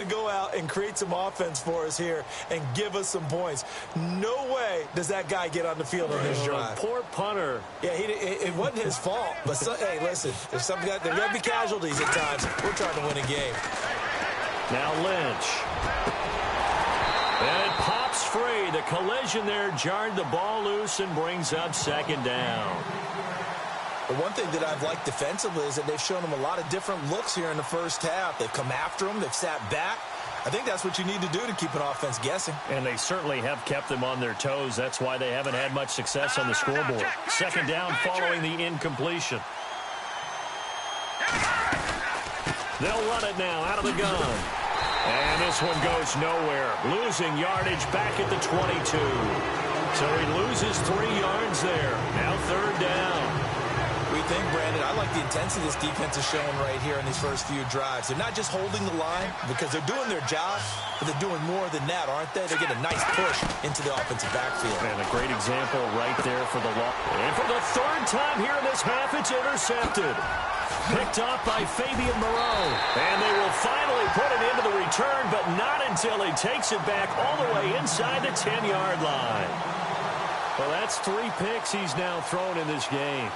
to go out and create some offense for us here and give us some points. No way does that guy get on the field on this drive. Poor punter. Yeah, it wasn't his fault. But, hey, listen, there's going to be casualties at times. We're trying to win a game. Now Lynch. And it pops free. The collision there jarred the ball loose and brings up second down. The one thing that I've liked defensively is that they've shown him a lot of different looks here in the first half. They've come after him. They've sat back. I think that's what you need to do to keep an offense guessing. And they certainly have kept them on their toes. That's why they haven't had much success on the scoreboard. Second down following the incompletion. They'll run it now out of the gun. And this one goes nowhere. Losing yardage back at the 22. So he loses 3 yards there. Now third down. We think, Brandon, I like the intensity this defense is showing right here in these first few drives. They're not just holding the line because they're doing their job, but they're doing more than that, aren't they? They get a nice push into the offensive backfield. And a great example right there for the law. And for the third time here in this half, it's intercepted. Picked off by Fabian Moreau. And they will finally put it into the return, but not until he takes it back all the way inside the 10-yard line. Well, that's 3 picks he's now thrown in this game.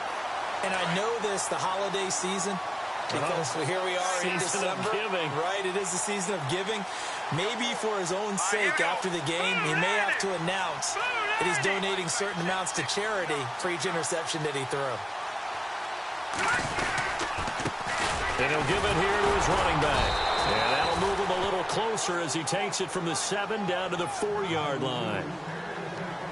And I know this, the holiday season, because here we are in December. Right, it is the season of giving. Maybe for his own sake after the game, he may have to announce that he's donating certain amounts to charity for each interception that he threw. And he'll give it here to his running back. And that'll move him a little closer as he takes it from the 7 down to the 4-yard line.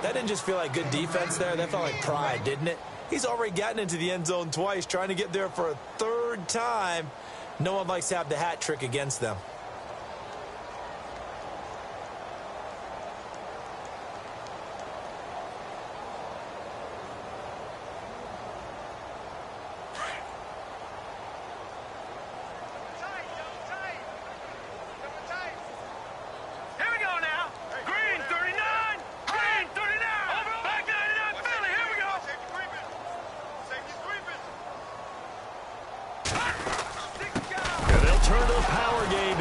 That didn't just feel like good defense there. That felt like pride, didn't it? He's already gotten into the end zone twice, trying to get there for a 3rd time. No one likes to have the hat trick against them.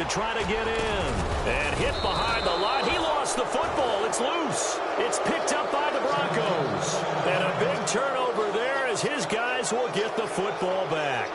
Try to get in. And hit behind the line. He lost the football. It's loose. It's picked up by the Broncos. And a big turnover there as his guys will get the football back.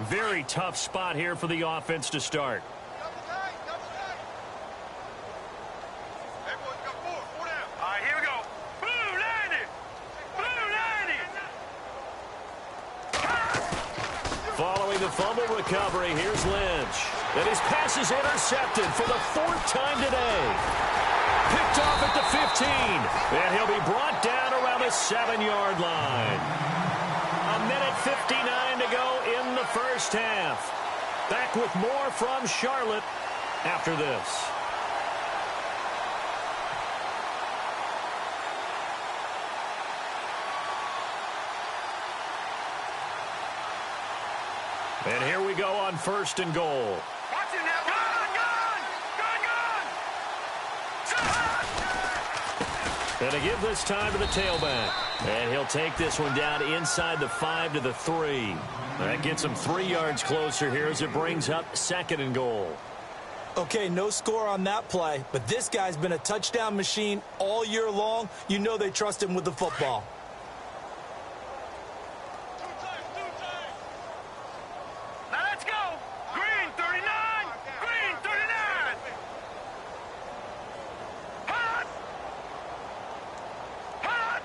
Very tough spot here for the offense to start. All right, here we go. Blue 90. Blue 90. Following the fumble recovery, here's Lynch. And his pass is intercepted for the 4th time today. Picked off at the 15. And he'll be brought down around the 7-yard line. A minute 59 to go in the first half. Back with more from Charlotte after this. And here we go on 1st and goal. Watch it now. Gun. And to give this time to the tailback. And he'll take this one down inside the 5 to the 3. That gets him 3 yards closer here as it brings up 2nd and goal. Okay, no score on that play, but this guy's been a touchdown machine all year long. You know they trust him with the football. Now let's go. Green 39. Green 39. Hot. Hot.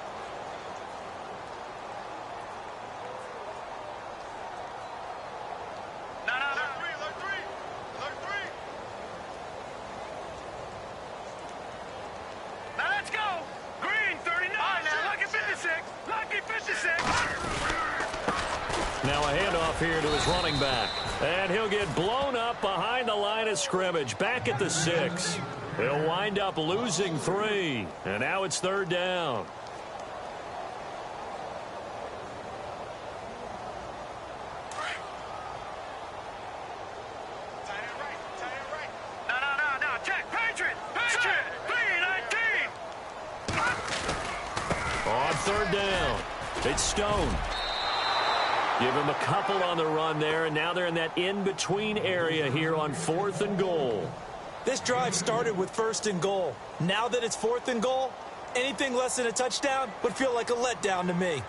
No. Alert 3. Now let's go. Green 39. Now lucky 56. Lucky 56. Now a handoff here to his running back. And he'll get blown up behind the line of scrimmage. Back at the 6. They'll wind up losing 3. And now it's 3rd down. On 3rd down, it's Stone. Give him a couple on the run there, and now they're in that in-between area here on 4th and goal. This drive started with 1st and goal. Now that it's 4th and goal, anything less than a touchdown would feel like a letdown to me.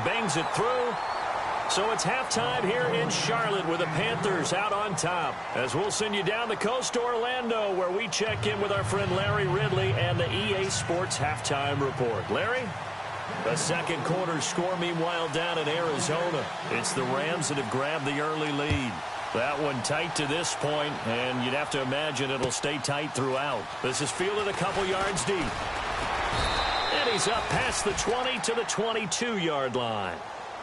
Bangs it through. So it's halftime here in Charlotte with the Panthers out on top. As we'll send you down the coast to Orlando, where we check in with our friend Larry Ridley and the EA Sports Halftime Report. Larry? The second quarter score, meanwhile, down in Arizona. It's the Rams that have grabbed the early lead. That one tight to this point, and you'd have to imagine it'll stay tight throughout. This is fielded a couple yards deep. And he's up past the 20 to the 22-yard line.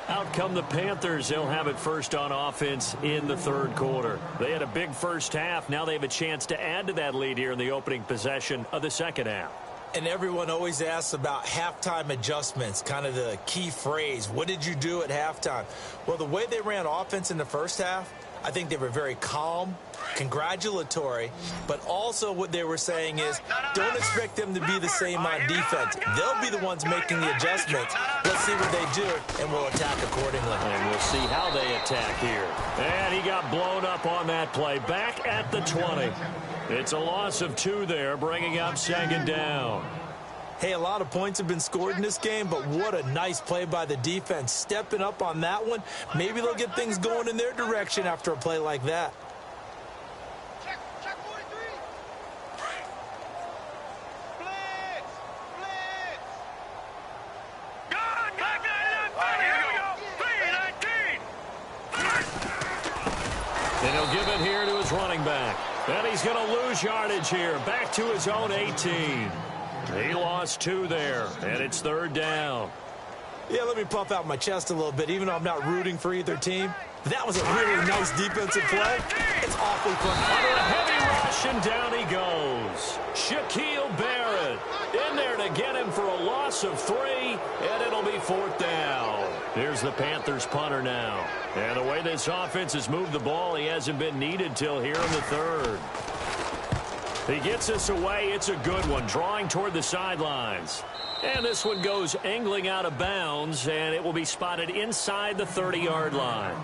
Out come the Panthers. They'll have it first on offense in the 3rd quarter. They had a big first half. Now they have a chance to add to that lead here in the opening possession of the 2nd half. And everyone always asks about halftime adjustments, kind of the key phrase. What did you do at halftime? Well, the way they ran offense in the first half, I think they were very calm, congratulatory, but also what they were saying is don't expect them to be the same on defense. They'll be the ones making the adjustments. Let's see what they do, and we'll attack accordingly. And we'll see how they attack here. And he got blown up on that play. Back at the 20. It's a loss of 2 there, bringing up 2nd down. Hey, a lot of points have been scored in this game, but what a nice play by the defense. Stepping up on that one, maybe they'll get things going in their direction after a play like that. Check 43. Blitz! God, back here we go. 3-19. And he'll give it here to his running back. And he's going to lose yardage here. Back to his own 18. He lost 2 there, and it's 3rd down. Yeah, let me puff out my chest a little bit, even though I'm not rooting for either team. That was a really nice defensive play. It's awfully fun. Under a heavy rush, and down he goes. Shaquille Barrett in there to get him for a loss of 3, and it'll be 4th down. Here's the Panthers punter now. And the way this offense has moved the ball, he hasn't been needed till here in the 3rd. He gets this away. It's a good one, drawing toward the sidelines. And this one goes angling out of bounds, and it will be spotted inside the 30-yard line.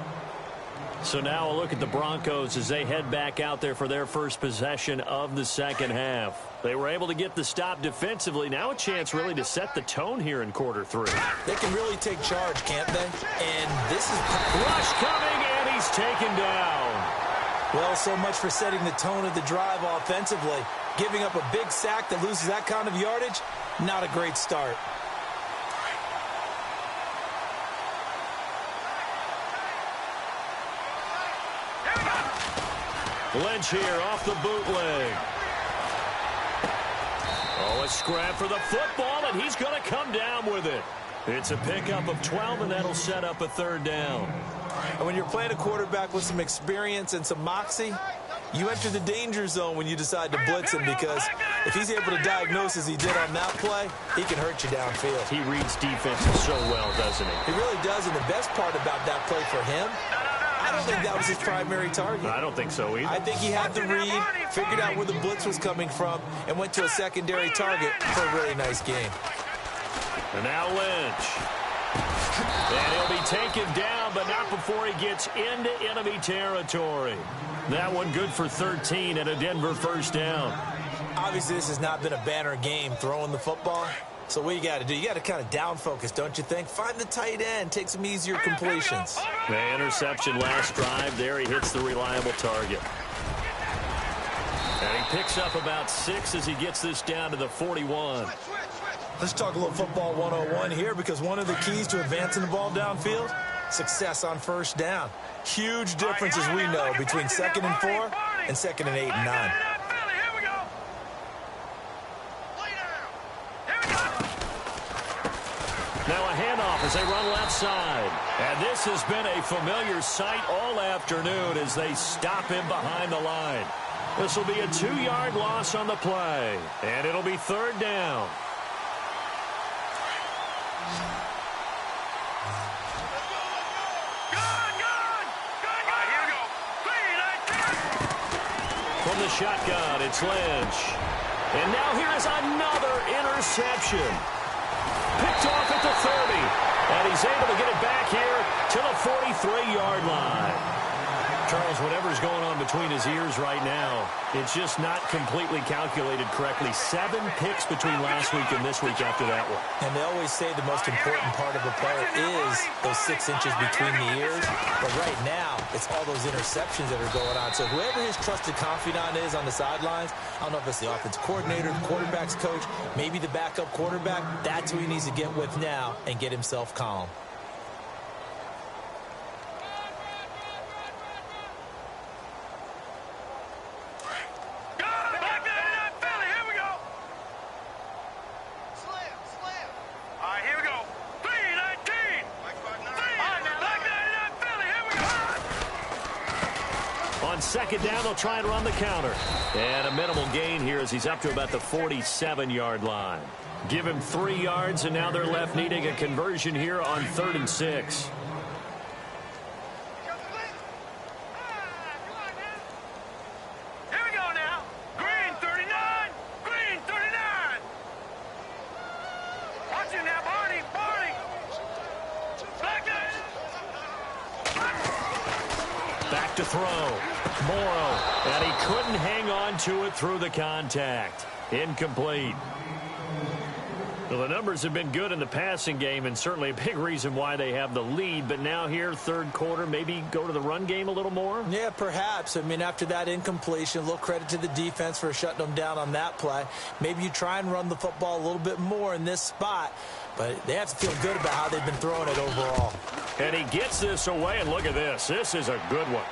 So now a look at the Broncos as they head back out there for their first possession of the 2nd half. They were able to get the stop defensively. Now a chance really to set the tone here in quarter 3. They can really take charge, can't they? And this is... Rush coming, and he's taken down. Well, so much for setting the tone of the drive offensively. Giving up a big sack that loses that kind of yardage, not a great start. Lynch here off the bootleg. Oh, a scrap for the football, and he's going to come down with it. It's a pickup of 12, and that'll set up a 3rd down. And when you're playing a quarterback with some experience and some moxie, you enter the danger zone when you decide to blitz him, because if he's able to diagnose as he did on that play, he can hurt you downfield. He reads defenses so well, doesn't he? He really does, and the best part about that play for him, I don't think that was his primary target. I don't think so either. I think he had the read, figured out where the blitz was coming from, and went to a secondary target for a really nice game. And now Lynch. And he'll be taken down, but not before he gets into enemy territory. That one good for 13 and a Denver 1st down. Obviously, this has not been a banner game throwing the football. So what you got to do, you got to kind of down focus, don't you think? Find the tight end, take some easier completions. The interception last drive there. He hits the reliable target. And he picks up about 6 as he gets this down to the 41. Let's talk a little football 101 here, because one of the keys to advancing the ball downfield success on first down. Huge difference, as we know, between 2nd and 4 and 2nd and 8 and 9. Now a handoff as they run left side. And this has been a familiar sight all afternoon as they stop him behind the line. This will be a 2-yard loss on the play. And it'll be 3rd down. From the shotgun, it's Lynch. And now here is another interception. Picked off at the 30. And he's able to get it back here to the 43-yard line. Charles, whatever's going on between his ears right now, it's just not completely calculated correctly. 7 picks between last week and this week after that one. And they always say the most important part of a player is those 6 inches between the ears. But right now, it's all those interceptions that are going on. So whoever his trusted confidant is on the sidelines, I don't know if it's the offensive coordinator, the quarterback's coach, maybe the backup quarterback, that's who he needs to get with now and get himself calm. On 2nd down, they'll try and run the counter. And a minimal gain here as he's up to about the 47-yard line. Give him 3 yards, and now they're left needing a conversion here on 3rd and 6. Here we go now. Green 39. Green 39. Watch it now, Barney. Barney. Back to throw. Morrow. And he couldn't hang on to it through the contact. Incomplete. Well, the numbers have been good in the passing game and certainly a big reason why they have the lead. But now here, 3rd quarter, maybe go to the run game a little more? Yeah, perhaps. I mean, after that incompletion, a little credit to the defense for shutting them down on that play. Maybe you try and run the football a little bit more in this spot. But they have to feel good about how they've been throwing it overall. And he gets this away, and look at this. This is a good one.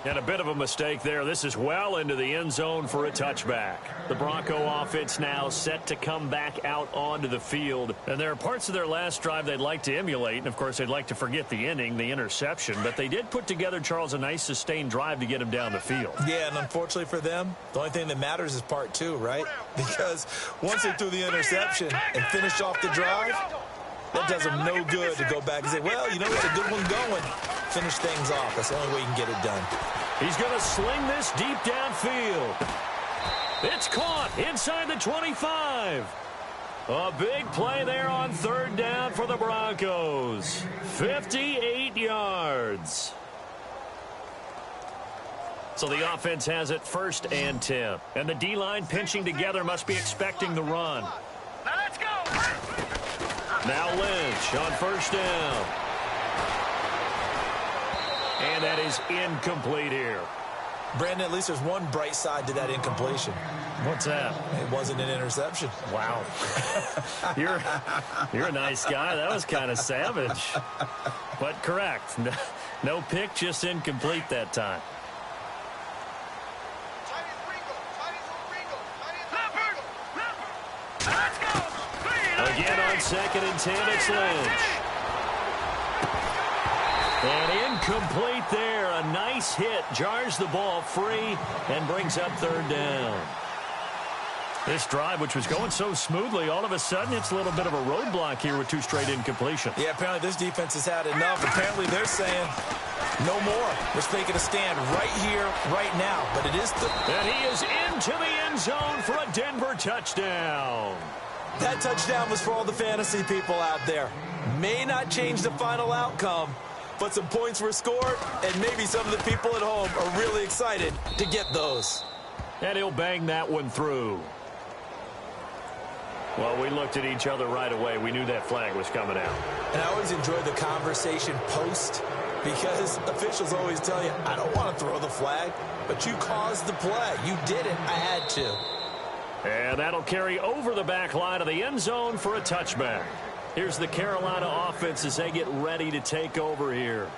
And a bit of a mistake there. This is well into the end zone for a touchback. The Bronco offense now set to come back out onto the field. And there are parts of their last drive they'd like to emulate. And, of course, they'd like to forget the inning, the interception. But they did put together, Charles, a nice sustained drive to get him down the field. Yeah, and unfortunately for them, the only thing that matters is part 2, right? Because once they threw the interception and finished off the drive, that does them no good to go back and say, well, you know, it's a good one going. Finish things off. That's the only way you can get it done. He's going to sling this deep downfield. It's caught inside the 25. A big play there on 3rd down for the Broncos. 58 yards. So the offense has it 1st and 10. And the D-line pinching together must be expecting the run. Now let's go. Now Lynch on 1st down. And that is incomplete here. Brandon, at least there's one bright side to that incompletion. What's that? It wasn't an interception. Wow. You're a nice guy. That was kind of savage. But correct. No pick, just incomplete that time. Again on 2nd and 10, it's Lynch. And incomplete there. A nice hit. Jars the ball free and brings up 3rd down. This drive, which was going so smoothly, all of a sudden it's a little bit of a roadblock here with 2 straight incompletion. Yeah, apparently this defense has had enough. Apparently they're saying no more. We're making a stand right here, right now. But it is and he is into the end zone for a Denver touchdown. That touchdown was for all the fantasy people out there. May not change the final outcome, but some points were scored, and maybe some of the people at home are really excited to get those. And he'll bang that one through. Well, we looked at each other right away. We knew that flag was coming out. And I always enjoy the conversation post, because officials always tell you, I don't want to throw the flag, but you caused the play. You did it. I had to. And that'll carry over the back line of the end zone for a touchback. Here's the Carolina offense as they get ready to take over here.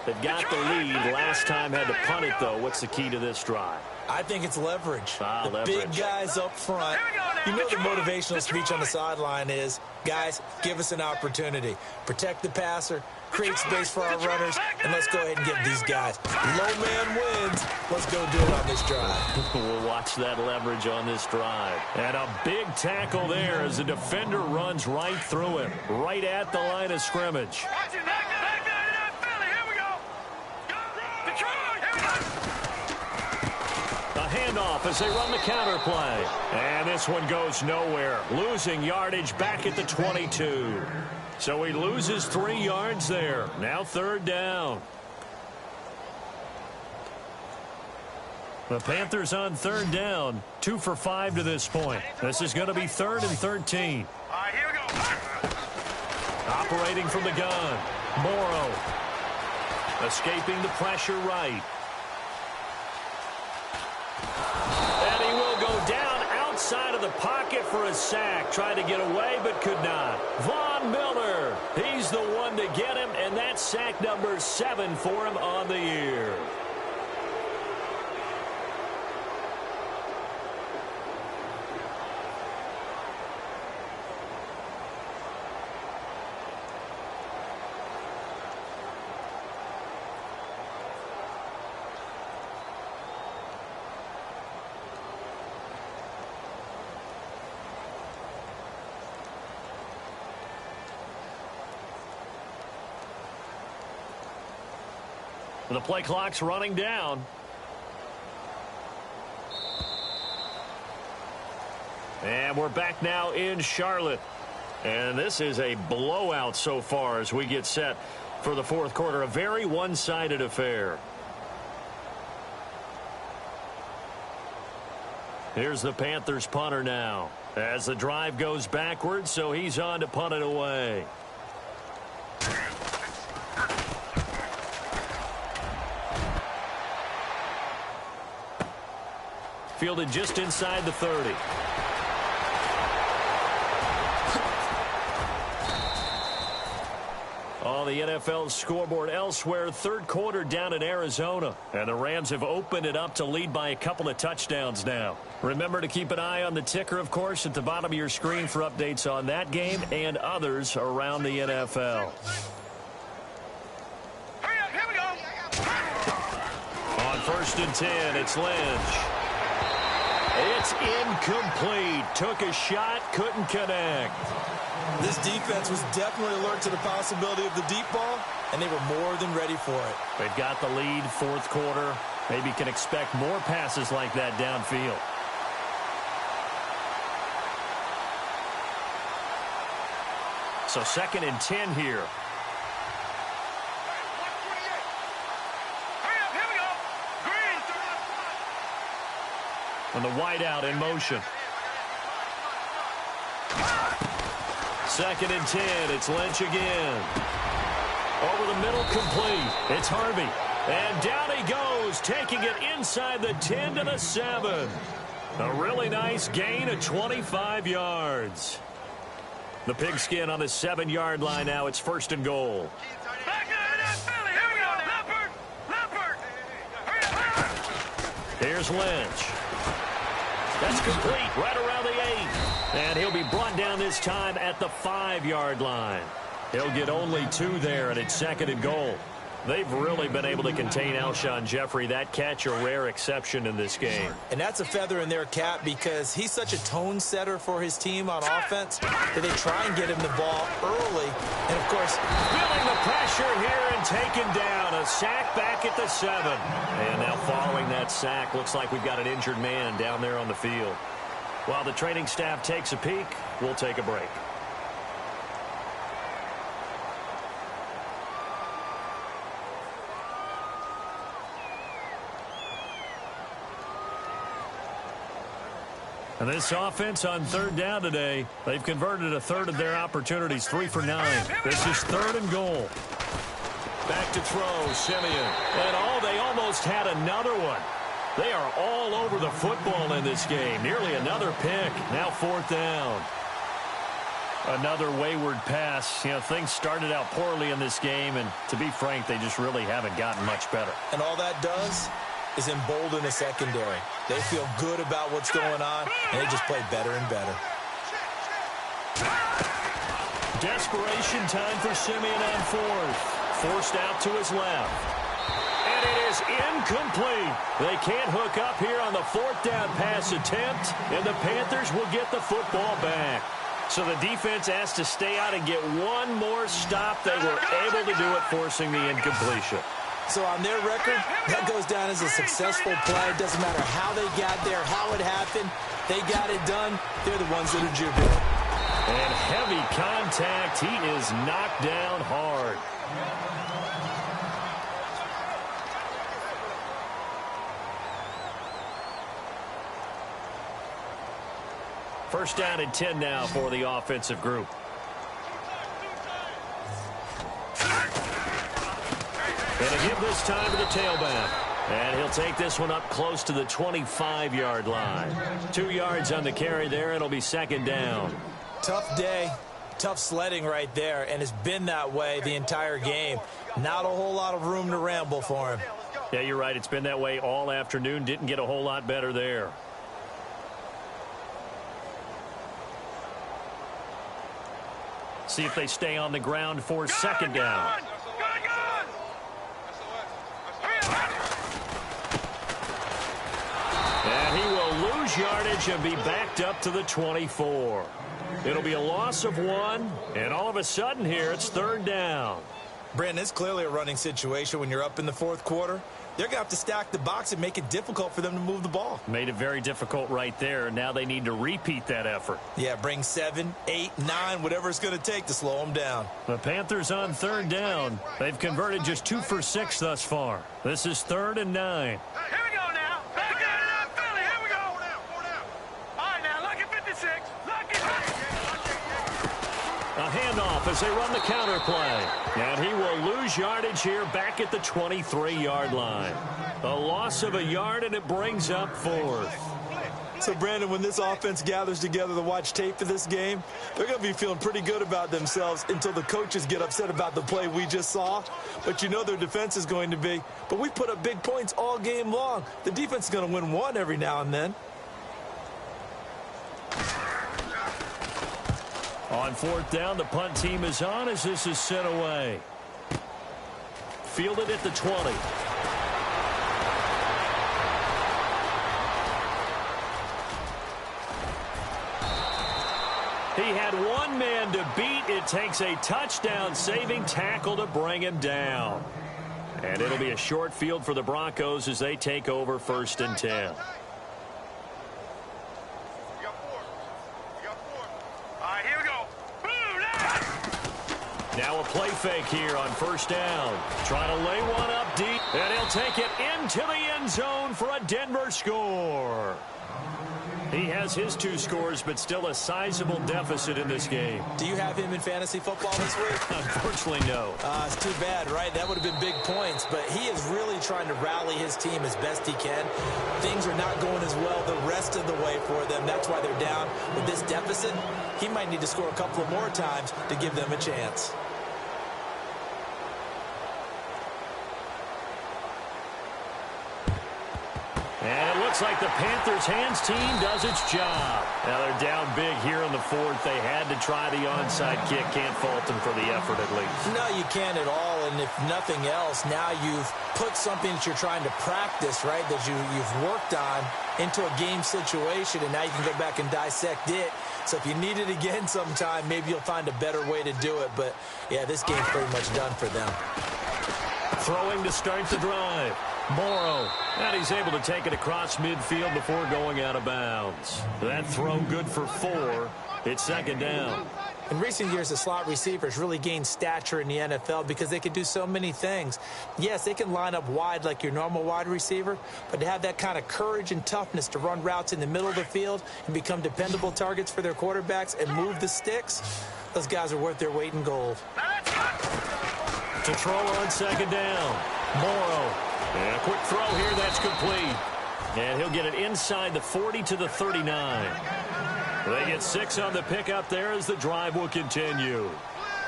They've got the lead. Last time had to punt it, though. What's the key to this drive? I think it's leverage. The leverage. Big guys up front. You know the motivational speech on the sideline is, guys, give us an opportunity. Protect the passer, create space for our runners, and let's go ahead and get these guys. Low man wins. Let's go do it on this drive. We'll watch that leverage on this drive. And a big tackle there as the defender runs right through him, right at the line of scrimmage. Handoff as they run the counter play. And this one goes nowhere. Losing yardage back at the 22. So he loses 3 yards there. Now 3rd down. The Panthers on 3rd down. 2 for 5 to this point. This is going to be 3rd and 13. All right, here we go. Operating from the gun. Morrow. Escaping the pressure right. Outside of the pocket for a sack. Tried to get away, but could not. Von Miller, he's the one to get him, and that's sack number 7 for him on the year. The play clock's running down. And we're back now in Charlotte. And this is a blowout so far as we get set for the 4th quarter. A very one-sided affair. Here's the Panthers punter now as the drive goes backwards, so he's on to punt it away. Fielded just inside the 30. On the NFL scoreboard elsewhere, 3rd quarter down in Arizona. And the Rams have opened it up to lead by a couple of touchdowns now. Remember to keep an eye on the ticker, of course, at the bottom of your screen for updates on that game and others around the NFL. Hurry up, here we go. On 1st and 10, it's Lynch. It's incomplete. Took a shot, couldn't connect. This defense was definitely alert to the possibility of the deep ball, and they were more than ready for it. They've got the lead, 4th quarter. Maybe can expect more passes like that downfield. So 2nd and 10 here. And the wideout in motion. 2nd and 10. It's Lynch again. Over the middle, complete. It's Harvey. And down he goes, taking it inside the 10 to the 7. A really nice gain of 25 yards. The pigskin on the 7-yard line now. It's 1st and goal. Here's Lynch. That's complete right around the 8. And he'll be brought down this time at the 5-yard line. He'll get only 2 there, and it's 2nd and goal. They've really been able to contain Alshon Jeffrey. That catch a rare exception in this game. And that's a feather in their cap because he's such a tone setter for his team on offense that they try and get him the ball early. And, of course, feeling the pressure here and taken down. A sack back at the 7. And now following that sack, looks like we've got an injured man down there on the field. While the training staff takes a peek, we'll take a break. And this offense on 3rd down today, they've converted a 1/3 of their opportunities, 3 for 9. This is 3rd and goal. Back to throw, Simeon. And they almost had another one. They are all over the football in this game. Nearly another pick. Now 4th down. Another wayward pass. You know, things started out poorly in this game, and to be frank, they just really haven't gotten much better. And all that does is embolden the secondary. They feel good about what's going on, and they just play better and better. Desperation time for Simeon on fourth. Forced out to his left. And it is incomplete. They can't hook up here on the fourth down pass attempt, and the Panthers will get the football back. So the defense has to stay out and get one more stop. They were able to do it, forcing the incompletion. So on their record, that goes down as a successful play. It doesn't matter how they got there, how it happened. They got it done. They're the ones that are jubilant. And heavy contact. He is knocked down hard. First down and 10 now for the offensive group. And a give this time to the tailback. And he'll take this one up close to the 25-yard line. 2 yards on the carry there. It'll be second down. Tough day, tough sledding right there, and it's been that way the entire game. Not a whole lot of room to ramble for him. Yeah, you're right. It's been that way all afternoon. Didn't get a whole lot better there. See if they stay on the ground for second down. And he will lose yardage and be backed up to the 24. It'll be a loss of 1, and all of a sudden here it's third down. Brandon, it's clearly a running situation when you're up in the fourth quarter. They're going to have to stack the box and make it difficult for them to move the ball. Made it very difficult right there. Now they need to repeat that effort. Yeah, bring 7, 8, 9, whatever it's going to take to slow them down. The Panthers on third down. They've converted just 2 for 6 thus far. This is 3rd and 9. Here we go now. Back it up, Philly. Here we go. 4 down. All right, now, lucky 56. Lucky 56. A handoff as they run the counter play. And he will lose yardage here back at the 23-yard line. A loss of a yard, and it brings up 4th. So, Brandon, when this offense gathers together to watch tape for this game, they're going to be feeling pretty good about themselves until the coaches get upset about the play we just saw. But you know their defense is going to be. But we put up big points all game long. The defense is going to win one every now and then. On 4th down, the punt team is on as this is sent away. Fielded at the 20. He had one man to beat. It takes a touchdown-saving tackle to bring him down. And it'll be a short field for the Broncos as they take over 1st and 10. Now a play fake here on 1st down. Trying to lay one up deep, and he'll take it into the end zone for a Denver score. He has his 2 scores, but still a sizable deficit in this game. Do you have him in fantasy football this week? Unfortunately, no. It's too bad, right? That would have been big points, but he is really trying to rally his team as best he can. Things are not going as well the rest of the way for them. That's why they're down. With this deficit, he might need to score a couple of more times to give them a chance. And it looks like the Panthers' hands team does its job. Now they're down big here in the 4th. They had to try the onside kick. Can't fault them for the effort at least. No, you can't at all. And if nothing else, now you've put something that you're trying to practice, right, that you've worked on into a game situation, and now you can go back and dissect it. So if you need it again sometime, maybe you'll find a better way to do it. But, yeah, this game's pretty much done for them. Throwing to start the drive. Morrow, and he's able to take it across midfield before going out of bounds. That throw good for 4. It's second down. In recent years, the slot receivers really gained stature in the NFL because they can do so many things. Yes, they can line up wide like your normal wide receiver, but to have that kind of courage and toughness to run routes in the middle of the field and become dependable targets for their quarterbacks and move the sticks, those guys are worth their weight in gold. To throw on second down. Morrow. And a quick throw here, that's complete. And he'll get it inside the 40 to the 39. They get 6 on the pickup there as the drive will continue.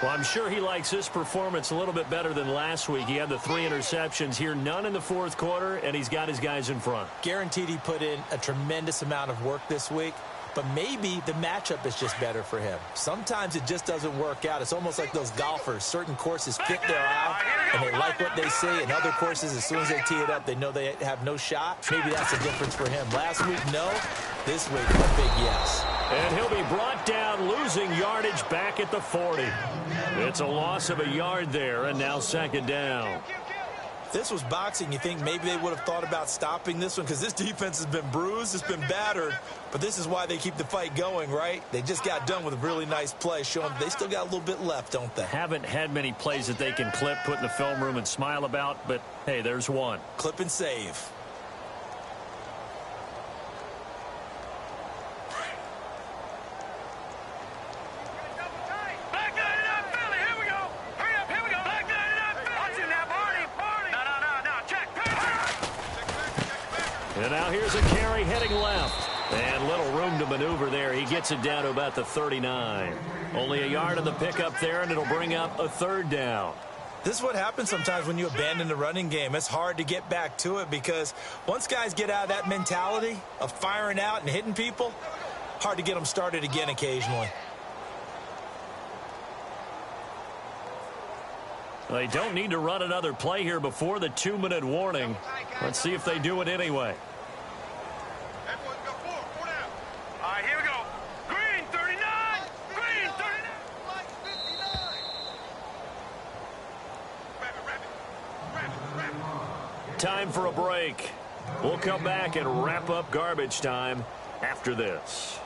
Well, I'm sure he likes his performance a little bit better than last week. He had the 3 interceptions here, none in the fourth quarter, and he's got his guys in front. Guaranteed he put in a tremendous amount of work this week, but maybe the matchup is just better for him. Sometimes it just doesn't work out. It's almost like those golfers. Certain courses fit their eye, and they like what they see, and other courses, as soon as they tee it up, they know they have no shot. Maybe that's the difference for him. Last week, no. This week, a big yes. And he'll be brought down, losing yardage back at the 40. It's a loss of a yard there, and now second down. This was boxing. You think maybe they would have thought about stopping this one because this defense has been bruised, it's been battered, but this is why they keep the fight going, right? They just got done with a really nice play, showing they still got a little bit left, don't they? Haven't had many plays that they can clip, put in the film room, and smile about, but hey, there's one. Clip and save. And now here's a carry heading left. And little room to maneuver there. He gets it down to about the 39. Only a yard on the pickup there, and it'll bring up a third down. This is what happens sometimes when you abandon the running game. It's hard to get back to it because once guys get out of that mentality of firing out and hitting people, hard to get them started again occasionally. They don't need to run another play here before the 2-minute warning. Let's see if they do it anyway. Everyone go four down. All right, here we go. Green 39. Green 39. White 59. Time for a break. We'll come back and wrap up garbage time after this.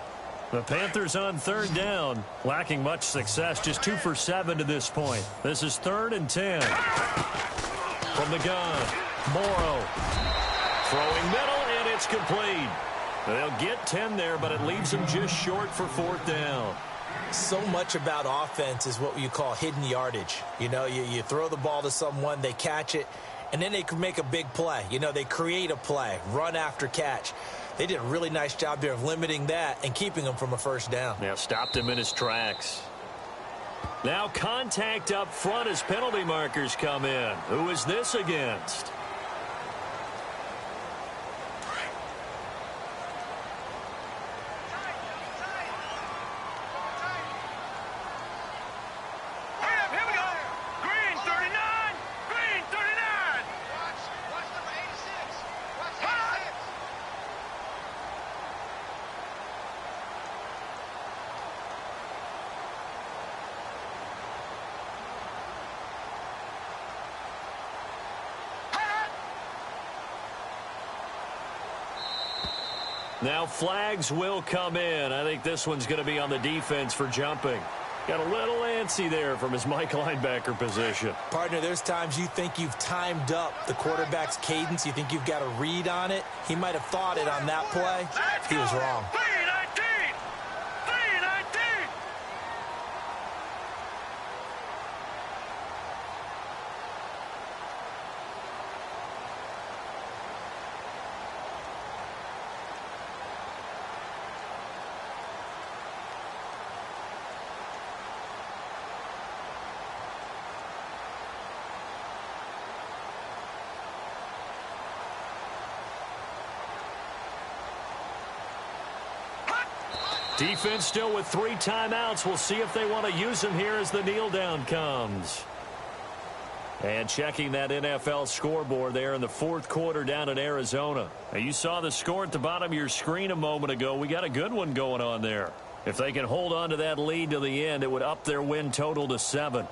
The Panthers on third down, lacking much success, just 2 for 7 to this point. This is 3rd and 10. From the gun, Morrow. Throwing middle, and it's complete. They'll get 10 there, but it leaves them just short for 4th down. So much about offense is what you call hidden yardage. You know, you throw the ball to someone, they catch it, and then they can make a big play. You know, they create a play, run after catch. They did a really nice job there of limiting that and keeping him from a first down. Now stopped him in his tracks. Now contact up front as penalty markers come in. Who is this against? Now flags will come in. I think this one's going to be on the defense for jumping. Got a little antsy there from his Mike linebacker position. Partner, there's times you think you've timed up the quarterback's cadence. You think you've got a read on it. He might have thought it on that play. He was wrong. Defense still with 3 timeouts. We'll see if they want to use them here as the kneel down comes. And checking that NFL scoreboard there in the 4th quarter down in Arizona. Now, you saw the score at the bottom of your screen a moment ago. We got a good one going on there. If they can hold on to that lead to the end, it would up their win total to 7.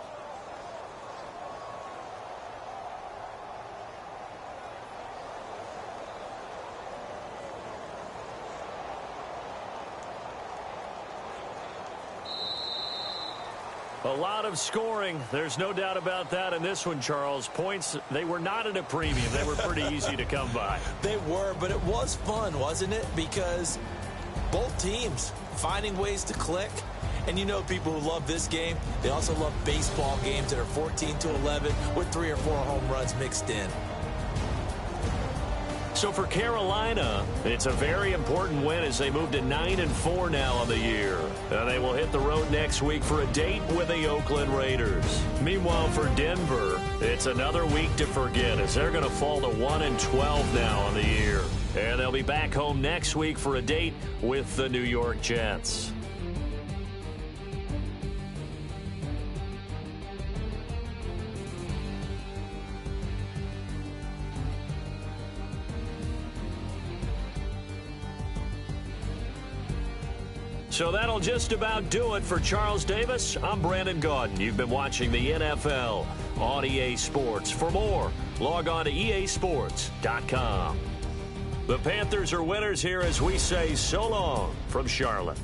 A lot of scoring. There's no doubt about that in this one, Charles. Points, they were not at a premium. They were pretty easy to come by. They were, but it was fun, wasn't it? Because both teams finding ways to click. And you know people who love this game, they also love baseball games that are 14-11 with 3 or 4 home runs mixed in. So for Carolina, it's a very important win as they move to 9-4 now on the year. And they will hit the road next week for a date with the Oakland Raiders. Meanwhile, for Denver, it's another week to forget as they're going to fall to 1-12 now on the year. And they'll be back home next week for a date with the New York Jets. So that'll just about do it for Charles Davis. I'm Brandon Gaudin. You've been watching the NFL on EA Sports. For more, log on to easports.com. The Panthers are winners here as we say so long from Charlotte.